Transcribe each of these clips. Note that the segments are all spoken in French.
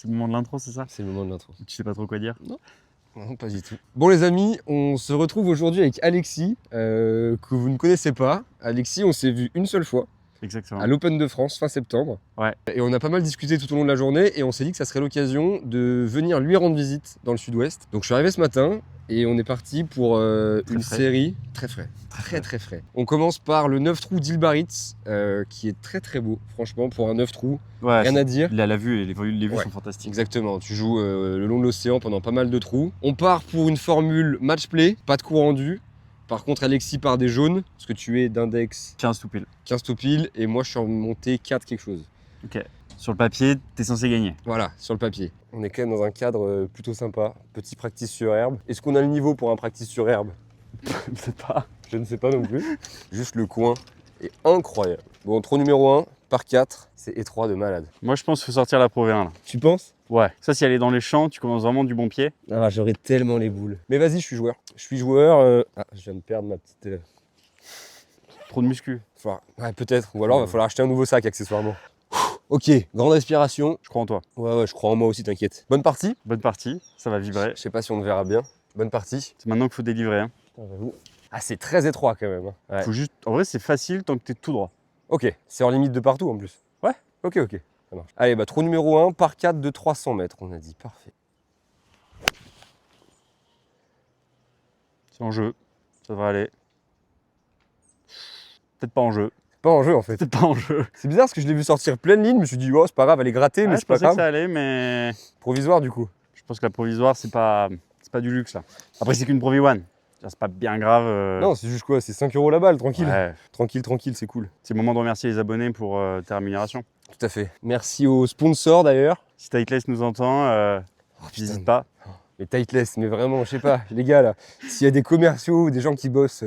C'est le moment de l'intro, c'est ça? C'est le moment de l'intro. Tu sais pas trop quoi dire? Non, pas du tout. Bon les amis, on se retrouve aujourd'hui avec Alexis, que vous ne connaissez pas. Alexis, on s'est vu une seule fois, Exactement. à l'Open de France, fin septembre. Ouais. Et on a pas mal discuté tout au long de la journée et on s'est dit que ça serait l'occasion de venir lui rendre visite dans le sud-ouest. Donc je suis arrivé ce matin et on est parti pour une frais. série très frais. Très frais. On commence par le 9 trous d'Île-Baritz, qui est très beau, franchement, pour un 9 trous. Ouais, Rien à dire. La vue et les vues Ouais. sont fantastiques. Exactement, tu joues le long de l'océan pendant pas mal de trous. On part pour une formule match-play, pas de coup rendu. Par contre, Alexis part des jaunes, parce que tu es d'index 15 tout pile. 15 tout pile, et moi je suis en montée 4 quelque chose. Ok. Sur le papier, t'es censé gagner. Voilà, sur le papier. On est quand même dans un cadre plutôt sympa. Petit practice sur herbe. Est-ce qu'on a le niveau pour un practice sur herbe? Je sais pas. Je ne sais pas non plus. Juste le coin est incroyable. Bon, trou numéro 1, par 4, c'est étroit de malade. Moi, je pense qu'il faut sortir la Pro V1 là. Tu penses? Ouais. Ça, si elle est dans les champs, tu commences vraiment du bon pied. Ah, j'aurais tellement les boules. Mais vas-y, je suis joueur. Ah, je viens de perdre ma petite... Trop de muscu. Ouais, peut-être. Ou alors, il va falloir acheter un nouveau sac, accessoirement. Ok, grande respiration. Je crois en toi. Ouais, je crois en moi aussi, t'inquiète. Bonne partie. Bonne partie. Ça va vibrer. Je sais pas si on le verra bien. Bonne partie. C'est maintenant qu'il faut délivrer. Hein. Ah, c'est très étroit quand même. Ouais. Faut juste... En vrai, c'est facile tant que t'es tout droit. Ok, c'est en limite de partout en plus. Ouais. Ok, ça marche. Allez, trou numéro 1, par 4 de 300 mètres, on a dit. Parfait. C'est en jeu. Ça devrait aller. Peut-être pas en jeu. Pas en jeu en fait. Peut-être pas en jeu. C'est bizarre parce que je l'ai vu sortir pleine ligne, je me suis dit, oh, c'est pas grave, elle est grattée, mais Ouais, c'est je pas pensais que grave. ça allait, mais... Provisoire du coup. Je pense que la provisoire, c'est pas du luxe là. Après, c'est qu'une Pro V1. C'est pas bien grave. Non, c'est juste quoi, c'est 5 € la balle, tranquille. Ouais. Tranquille, c'est cool. C'est le moment de remercier les abonnés pour ta rémunération. Tout à fait. Merci aux sponsors d'ailleurs. Si Titleist nous entend, n'hésite pas. Les Titleist, mais vraiment, je sais pas, les gars là, s'il y a des commerciaux ou des gens qui bossent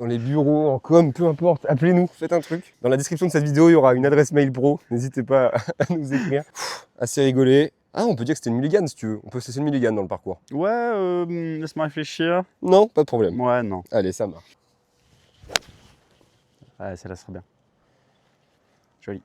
dans les bureaux, en com, peu importe, appelez-nous, faites un truc. Dans la description de cette vidéo, il y aura une adresse mail pro, n'hésitez pas à nous écrire. Assez rigolé. Ah, on peut dire que c'était une mulligan si tu veux, on peut cesser une mulligan dans le parcours. Ouais, laisse-moi réfléchir. Non, pas de problème. Ouais, non. Allez, ça marche. Ouais, celle-là sera bien. Joli.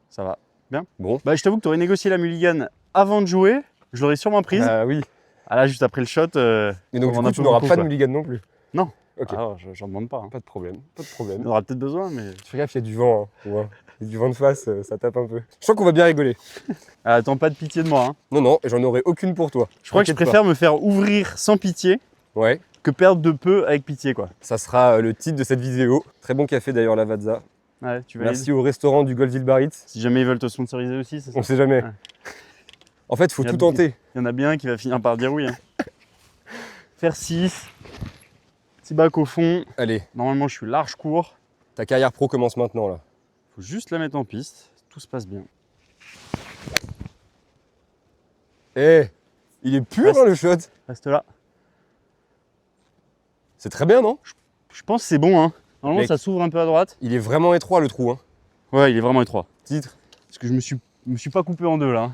Ça va. Bien. Bon. Bah, je t'avoue que tu aurais négocié la mulligan avant de jouer. Je l'aurais sûrement prise. Ah oui. Ah là, juste après le shot. Mais donc du coup, tu n'auras pas de mulligan non plus. Non. Ok. Ah, j'en demande pas. Hein. Pas de problème. On aura peut-être besoin, mais. Fais gaffe, il y a du vent. Hein, tu vois. Il y a du vent de face, ça tape un peu. Je crois qu'on va bien rigoler. Ah, attends pas de pitié de moi. Hein. Non, j'en aurai aucune pour toi. Je crois que je préfère me faire ouvrir sans pitié Ouais. que perdre de peu avec pitié, quoi. Ça sera le titre de cette vidéo. Très bon café d'ailleurs, Lavazza. Ouais, tu valides. Merci au restaurant du Golf Île-Baritz. Si jamais ils veulent te sponsoriser aussi, c'est ça. On sait jamais. Ouais. En fait, il faut tout tenter. Il y en a bien qui va finir par dire oui. Hein. Faire 6. Petit bac au fond. Allez, Normalement, je suis large court. ta carrière pro commence maintenant là. Faut juste la mettre en piste. Tout se passe bien. Eh, il est pur Reste. hein, le shot. Reste là. C'est très bien, non? Je pense que c'est bon. Hein. Normalement, Mec. ça s'ouvre un peu à droite. Il est vraiment étroit le trou. Hein. Ouais, il est vraiment étroit. Titre. Parce que je me suis pas coupé en deux là.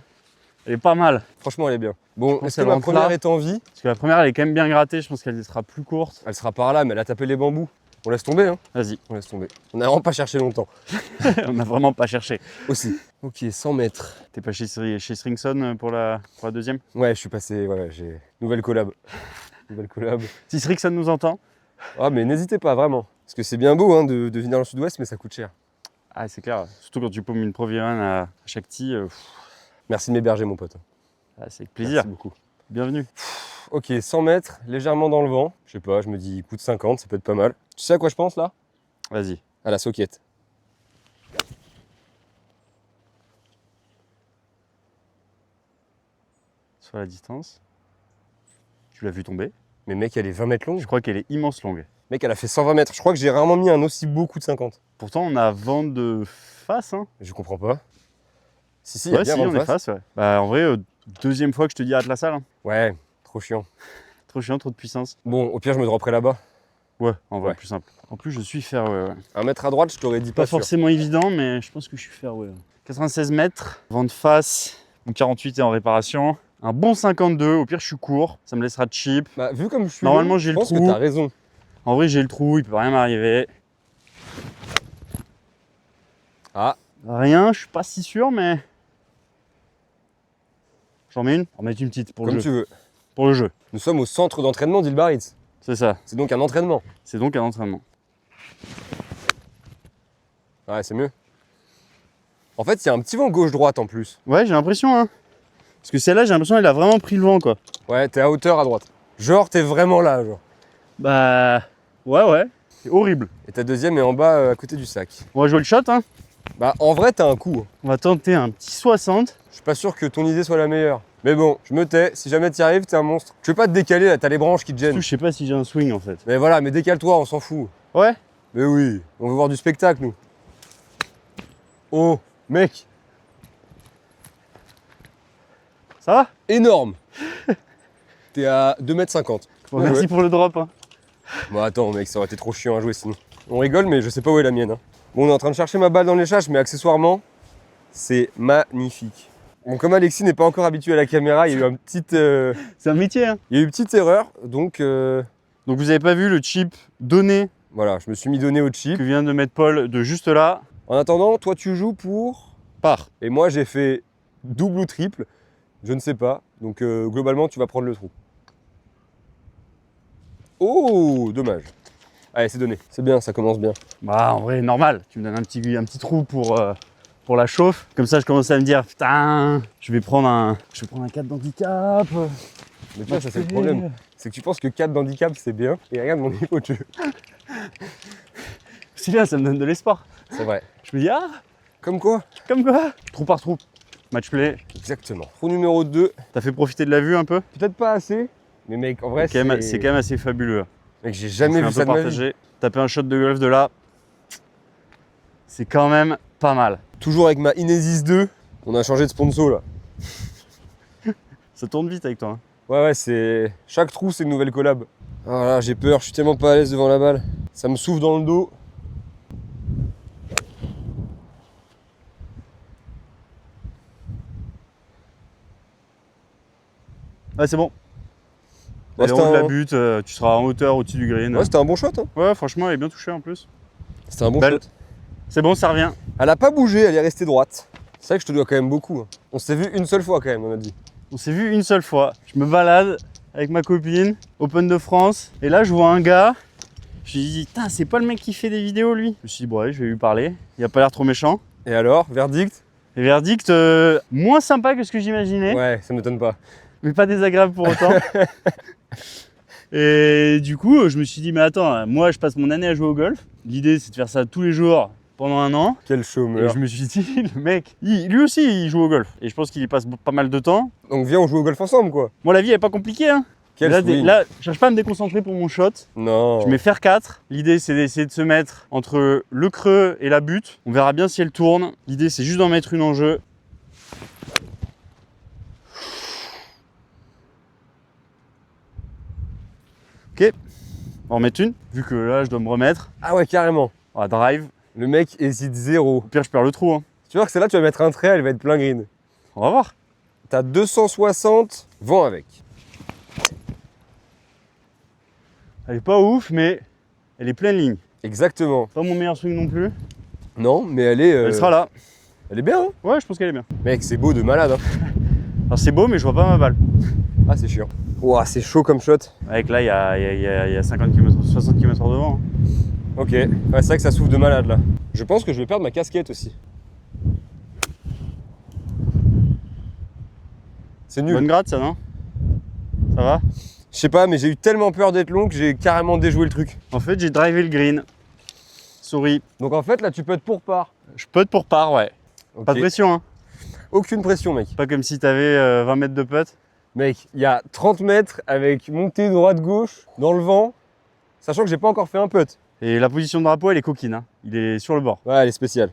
Elle est pas mal. Franchement, elle est bien. Bon, pense est-ce que qu'elle ma rentre première là. est en vie? Parce que la première, elle est quand même bien grattée. Je pense qu'elle sera plus courte. Elle sera par là, mais elle a tapé les bambous. On laisse tomber, hein? Vas-y. On laisse tomber. On n'a vraiment pas cherché longtemps. On n'a vraiment pas cherché. Aussi. Ok, 100 mètres. T'es pas chez Stringson pour la deuxième? Ouais, je suis passé, ouais, j'ai... Nouvelle collab. Nouvelle collab. Si Stringson nous entend. Ah, mais n'hésitez pas, vraiment. Parce que c'est bien beau hein, de venir dans le sud-ouest, mais ça coûte cher. Ah, c'est clair. Surtout quand tu paumes une Pro V1 à chaque tee. Merci de m'héberger, mon pote. C'est avec plaisir. Merci beaucoup. Bienvenue. Ok, 100 mètres, légèrement dans le vent. Je sais pas, je me dis, coûte 50, ça peut être pas mal. Tu sais à quoi je pense là? Vas-y. À la soquette. Sur la distance. Tu l'as vu tomber. Mais mec, elle est 20 mètres longue. Je crois qu'elle est immense longue. Mec, elle a fait 120 mètres. Je crois que j'ai rarement mis un aussi beau coup de 50. Pourtant, on a vent de face. Hein. Je comprends pas. Si, il y a Ouais, bien si, vent on de est face. face. Ouais. Bah, en vrai, deuxième fois que je te dis arrête la salle. Hein. Ouais, trop chiant. Trop chiant, trop de puissance. Bon, au pire, je me dropperai là-bas. Ouais, en vrai, Ouais. plus simple. En plus, je suis fairway. Ouais. Un mètre à droite, je t'aurais dit Pas pas sûr. forcément évident, mais je pense que je suis fairway. 96 mètres, vent de face. Mon 48 est en réparation. Un bon 52, au pire, je suis court. Ça me laissera cheap. Bah, vu comme je suis Normalement, long, j'ai je le pense trou. que t'as raison. En vrai, j'ai le trou, il peut rien m'arriver. Ah, Rien, je suis pas si sûr, mais J'en mets une? On va mettre une petite pour Comme le tu jeu. veux. Pour le jeu. Nous sommes au centre d'entraînement d'Île Biarritz. C'est ça. C'est donc un entraînement. C'est donc un entraînement. Ouais, c'est mieux. En fait, il y a un petit vent gauche-droite en plus. Ouais, j'ai l'impression, hein. Parce que celle-là, j'ai l'impression qu'elle a vraiment pris le vent, quoi. Ouais, t'es à hauteur à droite. Genre, t'es vraiment là, genre. Bah, ouais. C'est horrible. Et ta deuxième est en bas, à côté du sac. On va jouer le shot, hein. Bah, en vrai, t'as un coup. On va tenter un petit 60. Je suis pas sûr que ton idée soit la meilleure. Mais bon, je me tais. Si jamais t'y arrives, t'es un monstre. Je vais pas te décaler, là, t'as les branches qui te gênent. Je sais pas si j'ai un swing, en fait. Mais voilà, mais décale-toi, on s'en fout. Ouais. Mais oui, on veut voir du spectacle, nous. Oh, mec, Ça va? énorme. T'es à 2,50 m. Bon, merci pour le drop, hein. Bon, attends, mec, ça aurait été trop chiant à jouer sinon. On rigole, mais je sais pas où est la mienne. Hein. Bon, on est en train de chercher ma balle dans les chaches, mais accessoirement, c'est magnifique. Bon, comme Alexis n'est pas encore habitué à la caméra, il y a eu une petite, C'est un métier, hein. il y a eu une petite erreur. Donc Donc vous avez pas vu le chip donné voilà, je me suis mis donné au chip. que vient de mettre Paul de juste là. En attendant, toi, tu joues pour... Part. Et moi, j'ai fait double ou triple. Je ne sais pas. Donc globalement, tu vas prendre le trou. Oh, dommage. Allez, c'est donné. C'est bien, ça commence bien. Bah en vrai, normal. Tu me donnes un petit trou pour la chauffe. Comme ça, je commence à me dire, putain, je vais prendre un 4 d'handicap. Mais tu vois, ça c'est le problème. C'est que tu penses que 4 d'handicap, c'est bien. Et regarde mon niveau de jeu. C'est bien, ça me donne de l'espoir. C'est vrai. Je me dis, ah, Comme quoi? comme quoi. Trou par trou. Match play. Exactement. Trou numéro 2. T'as fait profiter de la vue un peu? Peut-être pas assez. Mais mec, en vrai, C'est quand même assez fabuleux. Mec, j'ai jamais vu ça de ma vie. Taper un shot de golf de là, c'est quand même pas mal. Toujours avec ma Inesis 2. On a changé de sponsor là. Ça tourne vite avec toi, hein. Ouais, c'est... Chaque trou, c'est une nouvelle collab. Ah là, j'ai peur. Je suis tellement pas à l'aise devant la balle. Ça me souffle dans le dos. Ouais, c'est bon. Ouais, Elle est en haut de la butte, tu seras en hauteur au-dessus du green. Ouais, c'était un bon shot. Hein. Ouais, franchement, elle est bien touchée en plus. C'était un bon Belle. shot. C'est bon, ça revient. Elle a pas bougé, elle est restée droite. C'est vrai que je te dois quand même beaucoup. Hein. On s'est vu une seule fois quand même, on a dit. On s'est vu une seule fois. Je me balade avec ma copine, Open de France, et là je vois un gars. Je lui dis, putain, c'est pas le mec qui fait des vidéos lui. Je me suis dit, bon, ouais, je vais lui parler. Il a pas l'air trop méchant. Et alors, verdict? Et verdict, moins sympa que ce que j'imaginais, Ouais, ça m'étonne pas. mais pas désagréable pour autant. Et du coup, je me suis dit, mais attends, moi je passe mon année à jouer au golf. L'idée c'est de faire ça tous les jours pendant un an. Quel Et chômeur. je me suis dit, le mec, lui aussi il joue au golf. Et je pense qu'il y passe pas mal de temps. Donc viens, on joue au golf ensemble quoi. Moi la vie elle est pas compliquée, hein. Quel Là, swing. là, je cherche pas à me déconcentrer pour mon shot. Non. Je mets faire 4. L'idée, c'est d'essayer de se mettre entre le creux et la butte. On verra bien si elle tourne. L'idée, c'est juste d'en mettre une en jeu. Ok. On va en mettre une, vu que là, je dois me remettre. Ah ouais, carrément. On va drive. Le mec hésite zéro. Au pire, je perds le trou, hein. Tu vois que celle-là, tu vas mettre un trait, elle va être plein green. On va voir. T'as 260, vent avec. Elle est pas ouf, mais elle est pleine ligne. Exactement. Pas mon meilleur swing non plus. Non, mais elle est... Elle sera là. Elle est bien, hein. Ouais, je pense qu'elle est bien. Mec, c'est beau de malade, hein. Alors, c'est beau, mais je vois pas ma balle. Ah, c'est chiant. Ouah, c'est chaud comme shot. Avec là, il y a 50 km, 60 km de vent. Ok. Ouais, c'est vrai que ça souffle de malade, là. Je pense que je vais perdre ma casquette aussi. C'est nul. Bonne grade, ça, non? Ça va? Je sais pas, mais j'ai eu tellement peur d'être long que j'ai carrément déjoué le truc. En fait, j'ai drivé le green. Souris. Donc en fait, là, tu peux être pour part. Je peux être pour part, ouais. Ok. Pas de pression, hein. Aucune pression, mec. Pas comme si t'avais 20 mètres de putt. Mec, il y a 30 mètres avec montée droite-gauche dans le vent, sachant que j'ai pas encore fait un putt. Et la position de drapeau, elle est coquine, hein. Il est sur le bord. Ouais, elle est spéciale.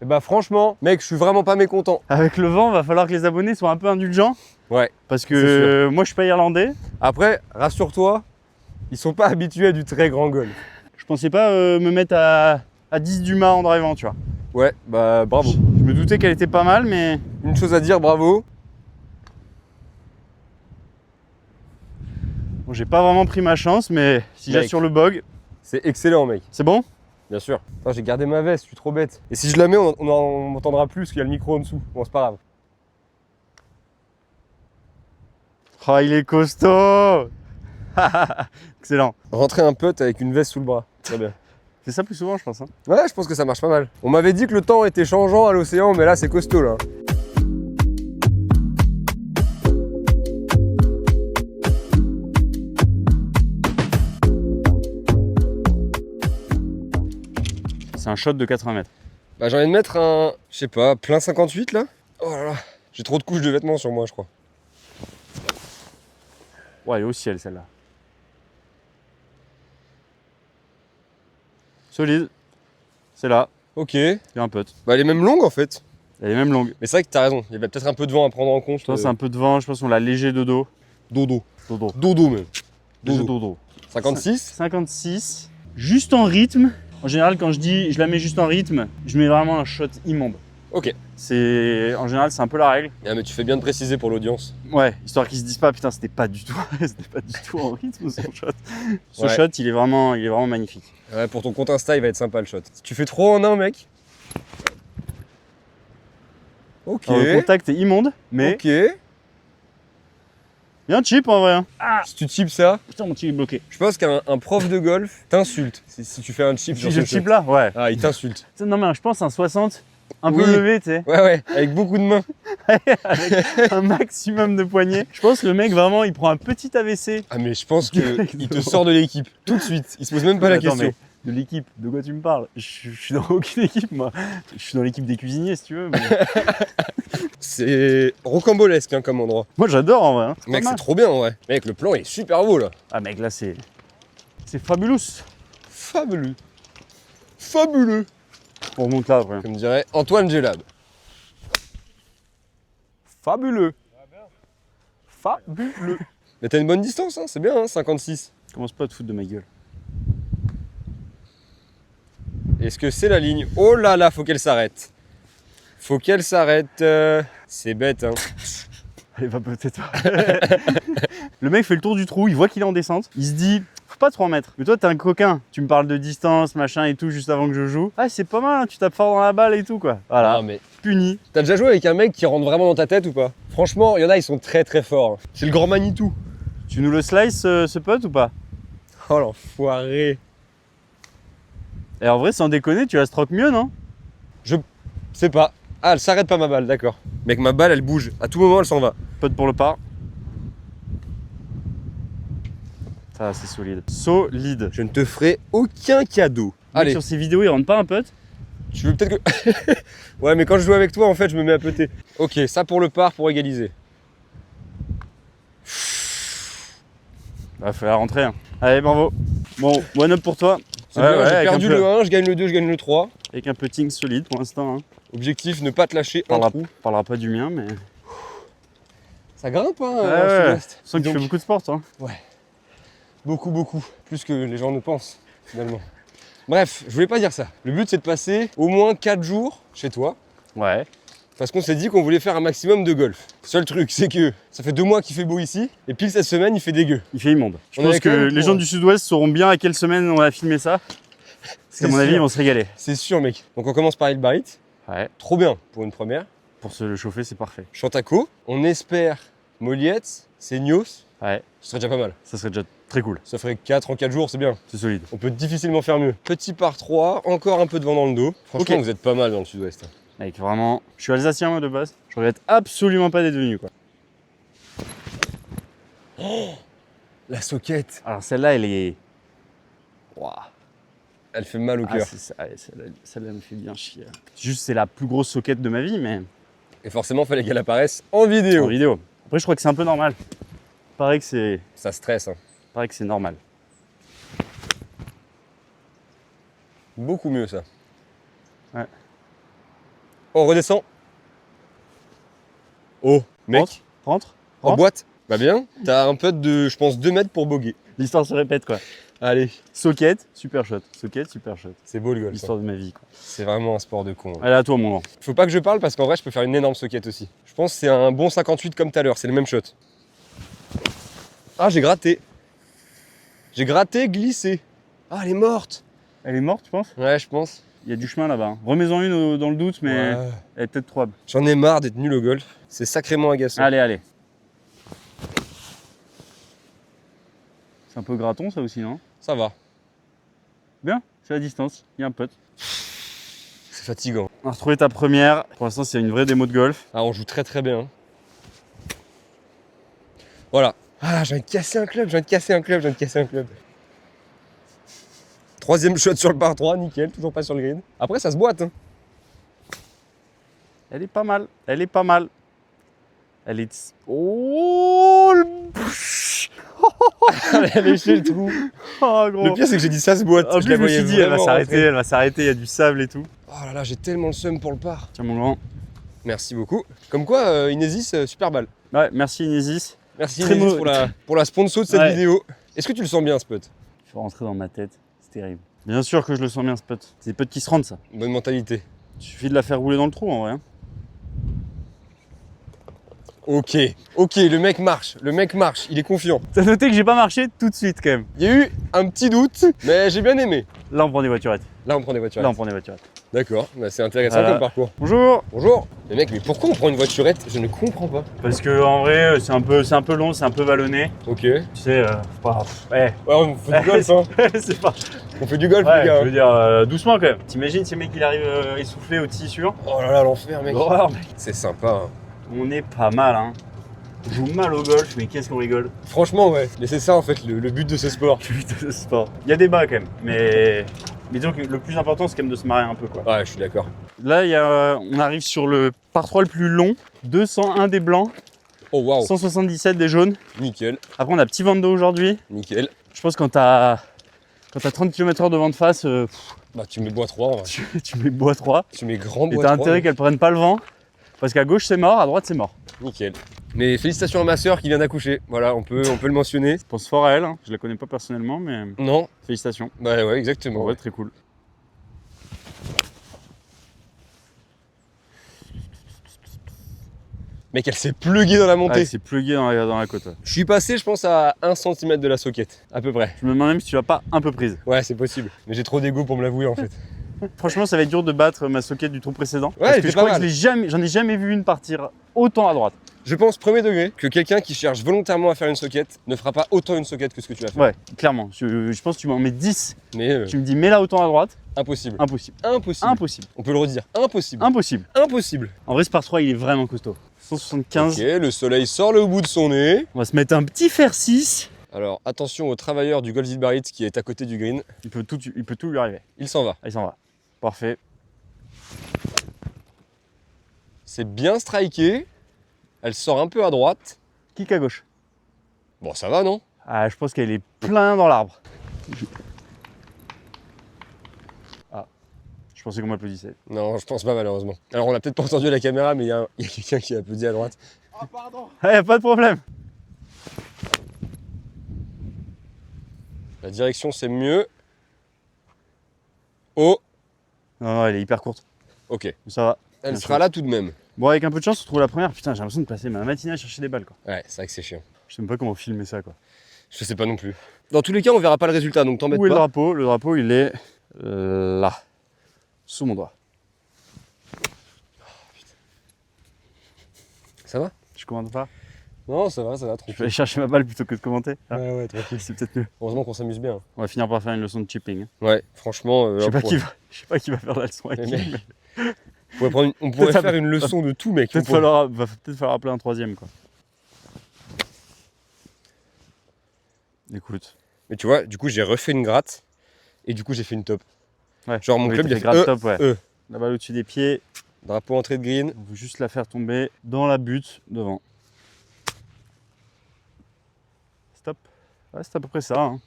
Et bah franchement, mec, je suis vraiment pas mécontent. Avec le vent, va falloir que les abonnés soient un peu indulgents. Ouais. Parce C'est que moi, je suis pas irlandais. Après, rassure-toi, ils sont pas habitués à du très grand golf. Je pensais pas me mettre à 10 du mât en drivant, tu vois. Ouais, bah bravo. Je me doutais qu'elle était pas mal, mais Une chose à dire, bravo. bon, j'ai pas vraiment pris ma chance. Mais si Mec. j'assure le bog, C'est excellent, mec. C'est bon? Bien sûr. Attends, j'ai gardé ma veste, je suis trop bête. Et si je la mets, on m'entendra plus parce qu'il y a le micro en dessous. Bon, c'est pas grave. Oh, il est costaud. Excellent. Rentrer un putt avec une veste sous le bras. Très bien. Fais ça plus souvent, je pense. Hein. Ouais, je pense que ça marche pas mal. On m'avait dit que le temps était changeant à l'océan, mais là, c'est costaud, là. C'est un shot de 80 mètres. Bah, j'ai envie de mettre un, je sais pas, plein 58, là. Oh là là. J'ai trop de couches de vêtements sur moi, je crois. Ouais, elle est au ciel, celle-là. Solide. C'est là. Ok. Il y a un putt. Bah, elle est même longue, en fait. Elle est même longue. Mais c'est vrai que t'as raison. Il y avait peut-être un peu de vent à prendre en compte. Toi, c'est un peu de vent. Je pense qu'on l'a léger de dos. Dodo. Dodo. Dodo, même. Léger Dodo. dodo. 56. 56. Juste en rythme. En général, quand je dis je la mets juste en rythme, je mets vraiment un shot immonde. Ok. En général, c'est un peu la règle. Ah, mais tu fais bien de préciser pour l'audience. Ouais, histoire qu'ils se disent pas, putain, c'était pas du tout en rythme son shot. Ce Ouais. shot, il est vraiment magnifique. Ouais, pour ton compte Insta, il va être sympa le shot. Si tu fais trop en un, mec. Ok. Alors, le contact est immonde, mais Ok. il y a un chip en vrai. Hein. Si tu chips ça, Putain, mon chip est bloqué. je pense qu'un prof de golf t'insulte si tu fais un chip Si sur je ce chip shot. là, ouais. Ah, il t'insulte. Non, mais je pense un 60, un Oui. peu levé, tu sais, Ouais, ouais, avec beaucoup de mains. avec un maximum de poignées. Je pense que le mec, vraiment, il prend un petit AVC. Ah, mais je pense qu'il te sort de l'équipe tout de suite. Il se pose même pas la Attends, question. mais de l'équipe, de quoi tu me parles? Je suis dans aucune équipe, moi. Je suis dans l'équipe des cuisiniers, si tu veux. Mais... C'est rocambolesque hein, comme endroit. moi, j'adore en vrai. Hein. C'est Mec, pas c'est mal. trop bien en vrai. Mec, le plan il est super beau là. Ah, mec, là, c'est fabuleux. Fabuleux. Fabuleux. On remonte là après. Comme dirait Antoine Gelab. Fabuleux. Fabuleux. Mais t'as une bonne distance, hein, c'est bien, hein, 56. Commence pas à te foutre de ma gueule. Est-ce que c'est la ligne? Oh là là, faut qu'elle s'arrête. Faut qu'elle s'arrête. C'est bête, hein. Allez, va peut-être pas. Le mec fait le tour du trou, il voit qu'il est en descente. Il se dit, faut pas trop en mettre. Mais toi, t'es un coquin. Tu me parles de distance, machin et tout, juste avant que je joue. Ah, c'est pas mal, hein, tu tapes fort dans la balle et tout, quoi. Voilà, Ah, mais puni. t'as déjà joué avec un mec qui rentre vraiment dans ta tête ou pas? Franchement, il y en a, ils sont très très forts. hein. C'est le grand Manitou. Tu nous le slice, ce pote, ou pas? Oh l'enfoiré. Et en vrai, sans déconner, tu la stroke mieux, non? Je sais pas. Ah, elle s'arrête pas ma balle, d'accord. Mec, ma balle, elle bouge. À tout moment, elle s'en va. Pote pour le par. Ça, c'est solide. Solide. Je ne te ferai aucun cadeau. Mec, Allez, sur ces vidéos, il rentre pas un pote? tu veux peut-être que... ouais, mais quand je joue avec toi, en fait, je me mets à peter. Ok, ça pour le par, pour égaliser. Bah, faut la rentrer. Hein. Allez, bravo. Bon, one up pour toi. C'est Ouais, bien, ouais, j'ai avec perdu un peu- le 1, je gagne le 2, je gagne le 3. Avec un putting solide pour l'instant. Hein. Objectif, ne pas te lâcher On un parlera, trou. parlera pas du mien, mais. Ça grimpe, hein, Ouais, au ouais. sud-ouest. Je sens que tu Donc, fais beaucoup de sport, toi. beaucoup, beaucoup. Plus que les gens ne pensent, finalement. Bref, je voulais pas dire ça. Le but, c'est de passer au moins 4 jours chez toi. Ouais. Parce qu'on s'est dit qu'on voulait faire un maximum de golf. Seul truc, c'est que ça fait 2 mois qu'il fait beau ici, et pile cette semaine, il fait dégueu. Il fait immonde. Je On pense avait quand que même les pour- gens du sud-ouest sauront bien à quelle semaine on a filmé ça. Parce qu'à mon avis, ils vont se régaler. C'est sûr, mec. Donc on commence par Ilbarit. Ouais. Trop bien pour une première. Pour se le chauffer, c'est parfait. Chantaco. On espère Moliette, Seignos. Ouais. Ce serait déjà pas mal. Ça serait déjà très cool. Ça ferait 4 en 4 jours, c'est bien. C'est solide. On peut difficilement faire mieux. Petit par 3, encore un peu de vent dans le dos. Franchement, Ok. vous êtes pas mal dans le sud-ouest. Mec, vraiment. Je suis alsacien, moi, de base. Je regrette absolument pas d'être venu, quoi. La soquette, Alors, celle-là, elle est. Ouah. elle fait mal au Ah, cœur. c'est ça. Ouais, celle-là me fait bien chier. Juste, c'est la plus grosse socket de ma vie, mais Et forcément, fallait qu'elle apparaisse en vidéo. en vidéo. Après, je crois que c'est un peu normal. Pareil que c'est. Ça stresse, hein. Pareil que c'est normal. Beaucoup mieux ça. Ouais. On redescend. Oh, mec, Rentre. Rentre. en rentre. boîte. Bah bien, t'as un putt de, je pense, 2 mètres pour boguer. L'histoire se répète, quoi. Allez, Socket, super shot. Socket, super shot. c'est beau le golf. hein. L'histoire de ma vie, quoi. C'est vraiment un sport de con. hein. Allez, à toi, mon grand. Faut pas que je parle parce qu'en vrai, je peux faire une énorme socket aussi. Je pense que c'est un bon 58 comme tout à l'heure, c'est le même shot. Ah, j'ai gratté. J'ai gratté, glissé. Ah, elle est morte. Elle est morte, tu penses? Ouais, je pense. Il y a du chemin là-bas. Hein. Remets-en une dans le doute, mais Ouais. elle est peut-être trop. J'en ai marre d'être nul au golf. C'est sacrément agaçant. Allez, allez. C'est un peu graton ça aussi, non? Ça va. Bien, c'est la distance. Il y a un pote. C'est fatigant. On a retrouvé ta première. Pour l'instant, c'est une vraie démo de golf. Ah, on joue très très bien. Voilà. Ah, j'ai envie de casser un club, j'ai envie de casser un club, j'ai envie de casser un club. Troisième shot sur le par 3, nickel, toujours pas sur le green. Après, ça se boite. Hein. Elle est pas mal. Elle est pas mal. Elle est. Oh le... Elle a léché le trou. Oh gros. Le pire, c'est que j'ai dit ça se boite. En plus, je me voyais suis dit, elle va vraiment s'arrêter, rentrer. elle va s'arrêter. Il y a du sable et tout. Oh là là, j'ai tellement le seum pour le par. Tiens, mon grand. Merci beaucoup. Comme quoi, Inesis, super balle. Ouais, merci Inesis. Merci Très Inesis beau. pour la sponsor de cette Ouais. vidéo. Est-ce que tu le sens bien, ce putt? Il faut rentrer dans ma tête. C'est terrible. Bien sûr que je le sens bien, ce putt. C'est des putts qui se rendent, ça. Bonne mentalité. Il suffit de la faire rouler dans le trou, en vrai. Hein. Ok, le mec marche, il est confiant. T'as noté que j'ai pas marché tout de suite, quand même. Il y a eu un petit doute, mais j'ai bien aimé. Là, on prend des voiturettes. Là, on prend des voitures. Là, on prend des voiturettes. D'accord, bah, c'est intéressant Voilà. comme parcours. Bonjour. Bonjour. Mais mec, mais pourquoi on prend une voiturette? Je ne comprends pas. Parce que, en vrai, c'est un peu long, c'est un peu vallonné. Ok. Tu sais, faut pas. Ouais. Ouais, on fait du golf, hein. c'est pas. On fait du golf, Ouais, les gars. je veux dire, doucement quand même. T'imagines ces mecs, il arrive essoufflé au tissure. Oh là là, l'enfer, mec. Horreur, mec. C'est sympa. Hein. On est pas mal, hein. On joue mal au golf, mais qu'est-ce qu'on rigole. Franchement, ouais. Mais c'est ça, en fait, le but de ce sport. De ce sport. Il y a des bas quand même, mais disons que le plus important, c'est quand même de se marrer un peu, quoi. Ouais, je suis d'accord. Là, on arrive sur le par 3 le plus long. 201 des blancs, Oh waouh. 177 des jaunes. Nickel, Après, on a petit vent d'eau aujourd'hui. nickel. Je pense que quand t'as 30 km/h de vent de face, Bah, tu mets bois 3, en vrai. tu mets bois 3. Tu mets grand Et bois t'as 3. intérêt qu'elle prenne pas le vent. Parce qu'à gauche c'est mort, à droite c'est mort. Nickel. Mais félicitations à ma soeur qui vient d'accoucher. Voilà, on peut le mentionner. Je pense fort à elle, hein. Je la connais pas personnellement, mais Non. félicitations. Bah ouais, exactement. En vrai, très cool. Mec, elle s'est pluguée dans la montée. Ouais, c'est plugué dans la côte. Ouais. Je suis passé, je pense, à 1 cm de la socket, à peu près. Je me demande même si tu l'as pas un peu prise. Ouais, c'est possible. Mais j'ai trop d'ego pour me l'avouer, en fait. Franchement, ça va être dur de battre ma socket du trou précédent. Ouais, parce elle que était je pas crois que mal. j'en ai jamais vu une partir autant à droite. Je pense, premier degré, que quelqu'un qui cherche volontairement à faire une socket ne fera pas autant une socket que ce que tu as fait. Ouais, clairement. Je pense que tu m'en mets 10. Mais Tu me dis, mets là autant à droite. impossible. Impossible. Impossible. Impossible. On peut le redire. Impossible. Impossible. Impossible. En vrai, ce par 3, il est vraiment costaud. 175. Ok, le soleil sort le bout de son nez. On va se mettre un petit fer 6. Alors, attention au travailleur du Golf Zilbarit qui est à côté du green. Il peut tout lui arriver. Il s'en va. Ah, il s'en va. Parfait. C'est bien striké. Elle sort un peu à droite. Kick à gauche. Bon, ça va, non? Ah, je pense qu'elle est plein dans l'arbre. Ah, je pensais qu'on m'applaudissait. Non, je pense pas, malheureusement. Alors, on a peut-être pas entendu à la caméra, mais il y a quelqu'un qui a applaudi à droite. Ah, pardon. Ah, pas de problème. La direction, c'est mieux. Oh, Non, non, elle est hyper courte. ok. Ça va. Elle Bien sera sûr. là tout de même. Bon, avec un peu de chance, on trouve la première. Putain, j'ai l'impression de passer ma matinée à chercher des balles, quoi. Ouais, c'est vrai que c'est chiant. Je sais même pas comment filmer ça, quoi. Je sais pas non plus. Dans tous les cas, on verra pas le résultat, donc t'embête Où est le pas. drapeau? Le drapeau, il est là. Sous mon doigt. Ça va? Je commande pas. Non, ça va, Je vais tranquille. aller chercher ma balle plutôt que de commenter. Ah, Ouais, tranquille. c'est peut-être mieux. Heureusement qu'on s'amuse bien. On va finir par faire une leçon de chipping. Hein. Ouais, franchement, Je sais là, pas qui va faire la leçon à qui, Mais mais on pourrait Ça faire va- une leçon de tout, mec. va peut-être falloir appeler un troisième, quoi. Écoute. Mais tu vois, du coup, j'ai refait une gratte et du coup, j'ai fait une top. Ouais. Genre, mon Oui, club, t'as il a fait fait grave top, ouais. E. La balle au-dessus des pieds. Drapeau entrée de green. On veut juste la faire tomber dans la butte devant. Stop. Ouais, c'est à peu près ça. Hein.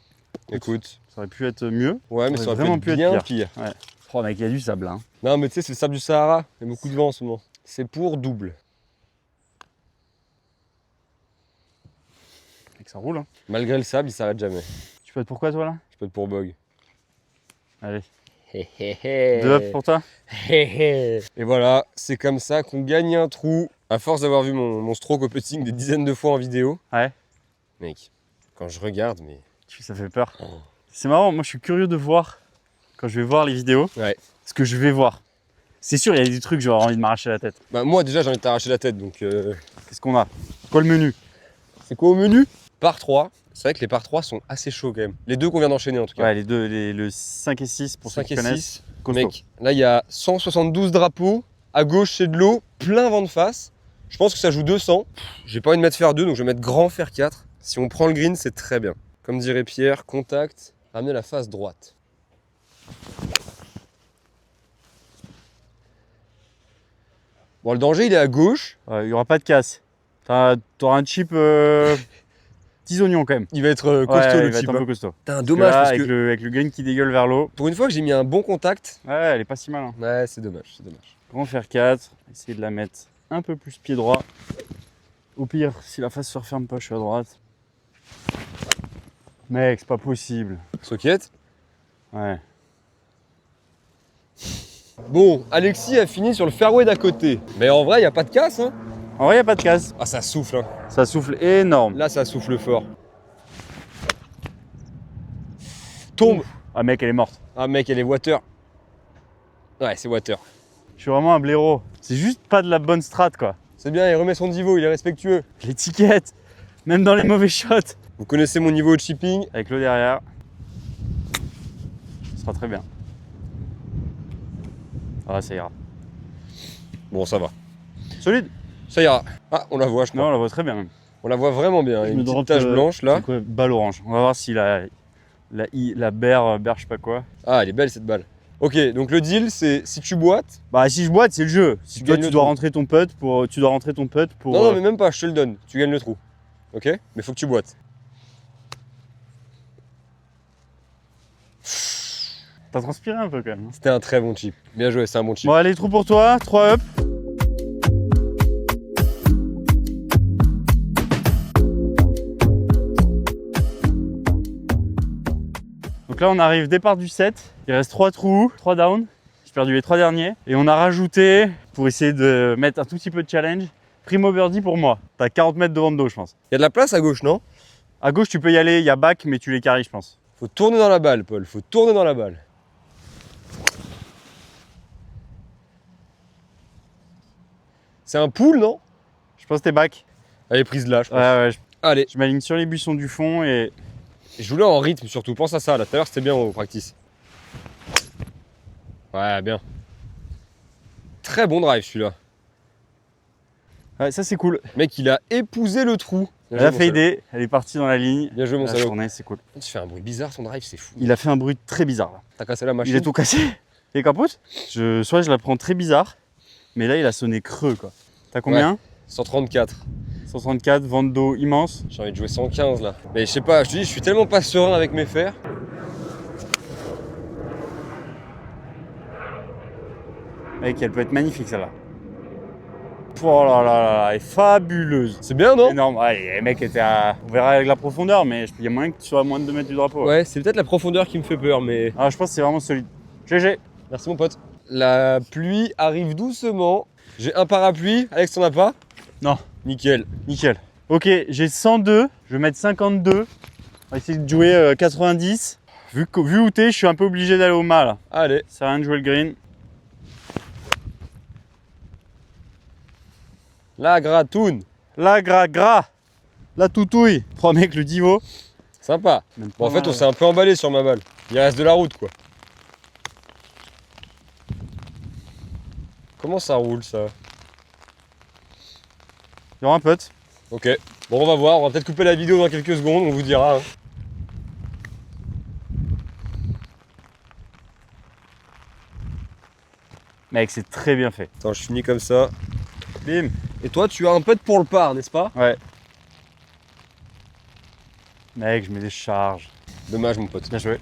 Écoute. Ça aurait pu être mieux. Ouais, mais Ça ça aurait aurait vraiment pu pu être être bien pire. Oh mec, il y a du sable là. Hein. Non, mais tu sais, c'est le sable du Sahara. Il y a beaucoup de vent en ce moment. C'est pour double. Mec, ça roule. Hein. Malgré le sable, il s'arrête jamais. Tu peux être pourquoi toi là? Je peux être pour bog. Allez. Et 2 up pour toi? voilà, c'est comme ça qu'on gagne un trou. À force d'avoir vu mon stroke au putting des dizaines de fois en vidéo. Ouais. Mec, quand je regarde, mais Ça fait peur. oh, C'est marrant, moi je suis curieux de voir, quand je vais voir les vidéos, Ouais. ce que je vais voir. C'est sûr, il y a des trucs, j'aurais envie de m'arracher la tête. Bah moi déjà j'ai envie de t'arracher la tête donc... Qu'est-ce qu'on a? Quoi le menu? C'est quoi au menu? Par 3. C'est vrai que les par 3 sont assez chauds quand même. Les deux qu'on vient d'enchaîner en tout cas. Ouais, les deux, le 5 et 6 pour ceux 5 qui et connaissent. 6. Costaud. Mec, là il y a 172 drapeaux. À gauche c'est de l'eau, plein vent de face. Je pense que ça joue 200. J'ai pas envie de mettre fer 2 donc je vais mettre grand fer 4. Si on prend le green c'est très bien. Comme dirait Pierre, contact, ramener la face droite. Bon, le danger, il est à gauche. Il n'y aura pas de casse. T'auras un chip 10 oignons quand même. Il va être costaud Ouais, le il va type. être un peu costaud. Putain, dommage parce avec, que avec le green qui dégueule vers l'eau. pour une fois que j'ai mis un bon contact. Ouais, elle est pas si mal. Hein. Ouais, c'est dommage, c'est dommage. Grand fer 4. Essayer de la mettre un peu plus pied droit. Au pire, si la face se referme pas, je suis à droite. Mec, c'est pas possible. Socket. Ouais. Bon, Alexis a fini sur le fairway d'à côté. Mais en vrai, il n'y a pas de casse. Hein. En vrai, il n'y a pas de casse. Ah, ça souffle. Hein. Ça souffle énorme. Là, ça souffle fort. Tombe. Ah, mec, elle est morte. Ah, mec, elle est water. Ouais, c'est water. Je suis vraiment un blaireau. C'est juste pas de la bonne strat, quoi. C'est bien, il remet son niveau, il est respectueux. L'étiquette, même dans les mauvais shots. Vous connaissez mon niveau de chipping. Avec l'eau derrière. Ce sera très bien. Ah, ça ira. Bon, ça va. Solide. Ça ira. Ah, on la voit, je crois. Non, on la voit très bien même. On la voit vraiment bien. Il y a une petite tache blanche là. C'est quoi? Balle orange. On va voir si la berre, je sais pas quoi. Ah, elle est belle cette balle. Ok, donc le deal, c'est si tu boites. Bah, si je boite, c'est le jeu. Si Tu toi, gagnes tu le dois trou. rentrer ton putt pour. Tu dois rentrer ton putt pour. Non, non, mais même pas, je te le donne. Tu gagnes le trou. Ok? Mais faut que tu boites. T'as transpiré un peu quand même. C'était un très bon chip. Bien joué, c'est un bon chip. Bon, allez, trou pour toi. 3 up. Donc là, on arrive départ du 7. Il reste 3 trous, 3 down. J'ai perdu les 3 derniers. Et on a rajouté, pour essayer de mettre un tout petit peu de challenge, primo birdie pour moi. T'as 40 mètres devant de dos, je pense. Il y a de la place à gauche, non? À gauche, tu peux y aller, il y a back, mais tu les carries, je pense. Faut tourner dans la balle, Paul. Faut tourner dans la balle. C'est un pool, non? Je pense que t'es back. Elle est prise là, je pense. Ouais, Allez. je m'aligne sur les buissons du fond et. Et je voulais en rythme surtout. Pense à ça, là. Tout à l'heure, c'était bien au practice. Ouais, bien. Très bon drive, celui-là. Ouais, ça c'est cool. Mec, il a épousé le trou. Bien Elle a joué, mon salaud. fadé, elle est partie dans la ligne. Bien joué, mon La salaud. journée, c'est cool. Tu fais un bruit bizarre, son drive, c'est fou. Il a fait un bruit très bizarre là. T'as cassé la machine. Il est tout cassé. Et capote. Soit je la prends très bizarre, mais là il a sonné creux quoi. T'as combien? 134. 134, vent de dos immense. J'ai envie de jouer 115 là. Mais je sais pas, je te dis, je suis tellement pas serein avec mes fers. Mec, elle peut être magnifique celle-là. Oh là là là, elle est fabuleuse. C'est bien, non? Énorme. Ouais, les mecs étaient à. On verra avec la profondeur, mais il y a moyen que tu sois à moins de 2 mètres du drapeau. Ouais, c'est peut-être la profondeur qui me fait peur, mais. Ah, je pense que c'est vraiment solide. GG. Merci, mon pote. La pluie arrive doucement. J'ai un parapluie. Alex, t'en as pas? Non. Nickel. Nickel. Ok, j'ai 102. Je vais mettre 52. On va essayer de jouer 90. Vu où t'es, je suis un peu obligé d'aller au mât là. Allez. Ça sert à rien de jouer le green. La gratoune. La gras. La toutouille. 3 mecs, le divo. Sympa. Bon, en fait, on s'est un peu emballé sur ma balle. Il reste de la route, quoi. Comment ça roule, ça? Il y aura un putt. Ok. Bon, on va voir. On va peut-être couper la vidéo dans quelques secondes. On vous dira. Hein. Mec, c'est très bien fait. Attends, je finis comme ça. Bim. Et toi, tu as un putt pour le par, n'est-ce pas? Ouais. Mec, je mets des charges. Dommage, mon pote. Bien joué.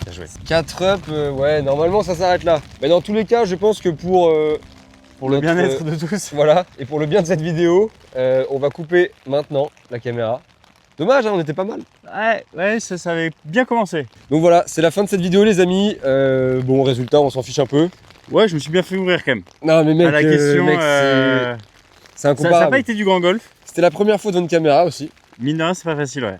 Bien joué. 4 up, ouais, normalement, ça s'arrête là. Mais dans tous les cas, je pense que pour le notre, bien-être de tous. voilà, et pour le bien de cette vidéo, on va couper maintenant la caméra. Dommage, hein, on était pas mal. Ouais, ça avait bien commencé. Donc voilà, c'est la fin de cette vidéo, les amis. Bon, résultat, on s'en fiche un peu. Ouais, je me suis bien fait ouvrir quand même. Non, mais mec, À la question, mec, c'est ça n'a incomparable. pas été du grand golf. C'était la première fois devant une caméra aussi. Mine de rien, c'est pas facile, ouais.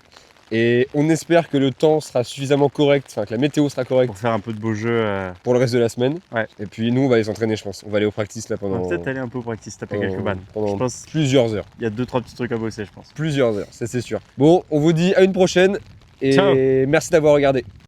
Et on espère que le temps sera suffisamment correct, enfin que la météo sera correcte Pour faire un peu de beaux jeux. pour le reste de la semaine. Ouais. Et puis nous, on va aller s'entraîner, je pense. On va aller au practice là On va pendant peut-être aller un peu au practice, taper quelques balles. pendant Je pense plusieurs heures. qu'il y a 2-3 petits trucs à bosser, je pense. Plusieurs heures, ça c'est sûr. Bon, on vous dit à une prochaine et Ciao. merci d'avoir regardé.